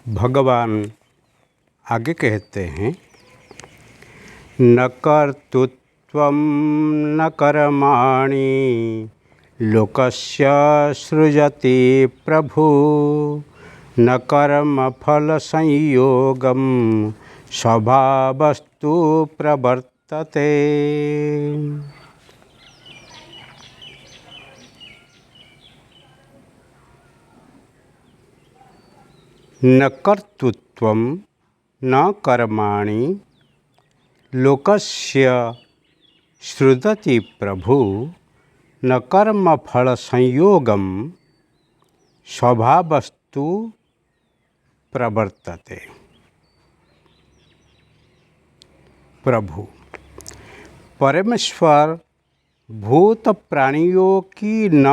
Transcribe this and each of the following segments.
भगवान आगे कहते हैं, न कर्तृत्वं न कर्माणि लोकस्य सृजति प्रभु न कर्मफलसंयोगं स्वभावस्तु प्रवर्तते। न कर्तृत्वं न कर्माणि लोकस्य सृजति प्रभु न कर्मफलसंयोगं स्वभावस्तु प्रवर्तते। प्रभु परमेश्वर भूत प्राणियों की न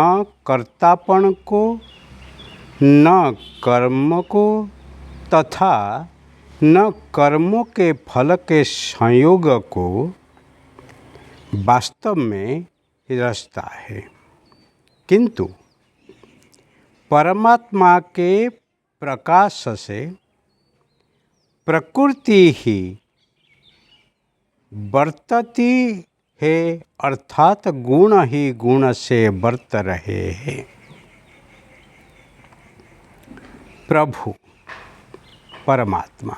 कर्तापन को न कर्म को तथा न कर्मों के फल के संयोग को वास्तव में रचता है, किंतु परमात्मा के प्रकाश से प्रकृति ही वर्तती है, अर्थात गुण ही गुण से वर्त रहे हैं। प्रभु परमात्मा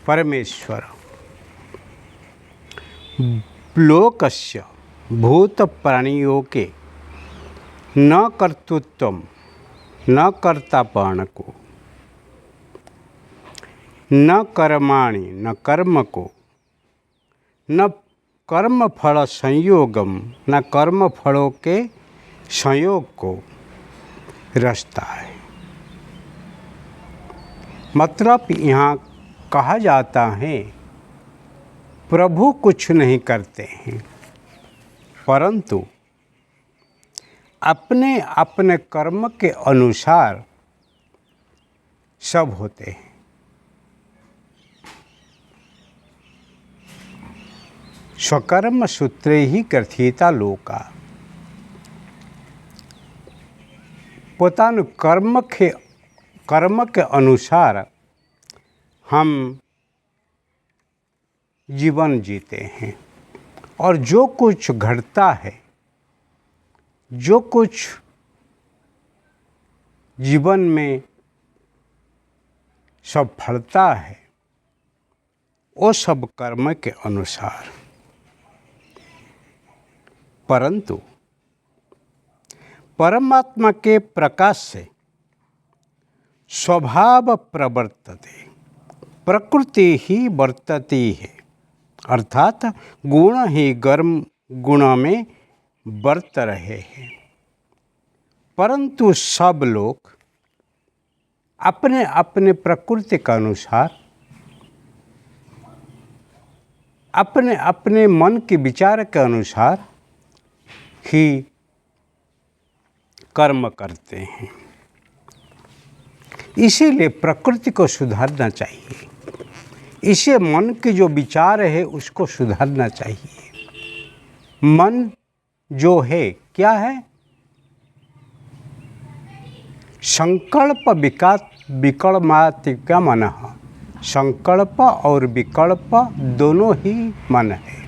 परमेश्वर लोकस्य भूत प्राणियों के न कर्तृत्व न कर्तापन को न कर्माणि न कर्म को न कर्म फल संयोगम न कर्म फलों के संयोग को रचता है। मतलब यहाँ कहा जाता है, प्रभु कुछ नहीं करते हैं, परंतु अपने अपने कर्म के अनुसार सब होते हैं। स्वकर्म सूत्रे ही ग्रथिता लोका। पोतानु कर्म के अनुसार हम जीवन जीते हैं, और जो कुछ घटता है, जो कुछ जीवन में सब फलता है, वो सब कर्म के अनुसार। परंतु परमात्मा के प्रकाश से स्वभाव प्रवर्तते, प्रकृति ही वर्तती है, अर्थात गुण ही गुण में वर्त रहे हैं। परंतु सब लोग अपने अपने प्रकृति के अनुसार अपने अपने मन के विचार के अनुसार ही कर्म करते हैं। इसीलिए प्रकृति को सुधारना चाहिए, इसे मन के जो विचार है उसको सुधारना चाहिए। मन जो है क्या है? संकल्प विकल्पात्मिका मन है। संकल्प और विकल्प दोनों ही मन है।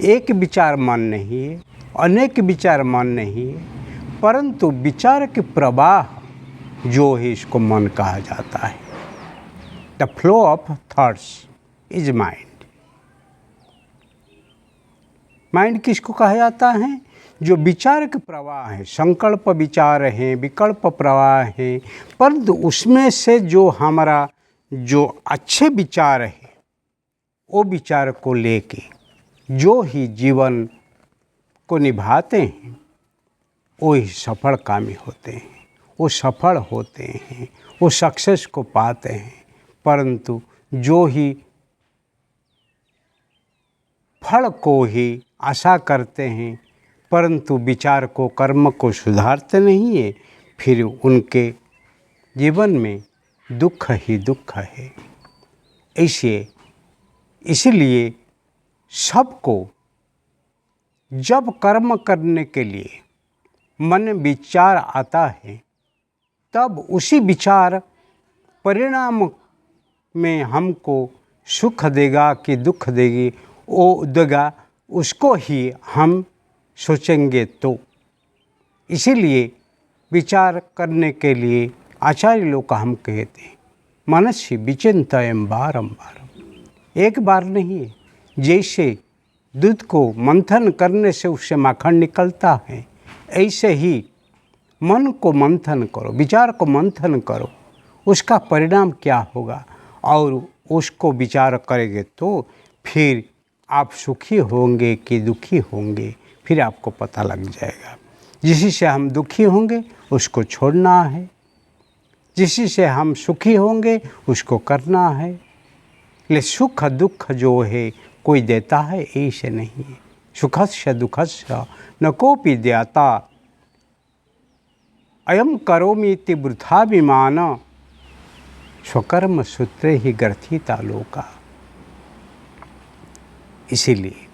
एक विचार मन नहीं है, अनेक विचार मन नहीं है, परंतु विचार के प्रवाह जो है इसको मन कहा जाता है। The flow of thoughts is mind. Mind किसको कहा जाता है? जो विचार के प्रवाह है, संकल्प विचार हैं, विकल्प प्रवाह हैं, परंतु उसमें से जो हमारा जो अच्छे विचार है, वो विचार को लेके जो ही जीवन को निभाते हैं, वो ही सफल कामी होते हैं, वो सफल होते हैं, वो सक्सेस को पाते हैं। परंतु जो ही फल को ही आशा करते हैं, परंतु विचार को कर्म को सुधारते नहीं है, फिर उनके जीवन में दुख ही दुख है। इसलिए सबको जब कर्म करने के लिए मन विचार आता है, तब उसी विचार परिणाम में हमको सुख देगा कि दुख देगी वो देगा, उसको ही हम सोचेंगे। तो इसीलिए विचार करने के लिए आचार्य लोग का हम कहते हैं मनस्य विचिन्तयं बारंबार। एक बार नहीं है, जैसे दूध को मंथन करने से उससे माखन निकलता है, ऐसे ही मन को मंथन करो, विचार को मंथन करो, उसका परिणाम क्या होगा और उसको विचार करेंगे तो फिर आप सुखी होंगे कि दुखी होंगे फिर आपको पता लग जाएगा। जिसी से हम दुखी होंगे उसको छोड़ना है, जिसी से हम सुखी होंगे उसको करना है। ले सुख दुख जो है कोई देता है ऐसे नहीं है। सुखस्य दुखस्य न कोपि देता, अयम करोमीति वृथा विमान, स्वकर्म सूत्रे ही ग्रथिता लोका। इसीलिए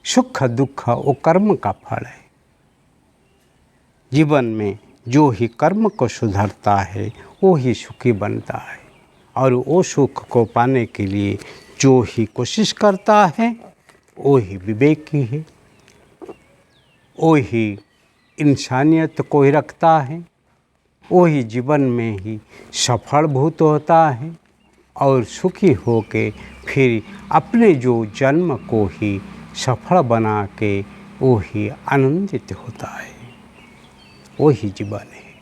सुख दुख वो कर्म का फल है। जीवन में जो ही कर्म को सुधरता है वो ही सुखी बनता है, और वो सुख को पाने के लिए जो ही कोशिश करता है वो ही विवेकी है, वो ही इंसानियत को ही रखता है, वो ही जीवन में ही सफलभूत होता है और सुखी होके फिर अपने जो जन्म को ही सफल बना के वो ही आनंदित होता है। वो ही जीवन है।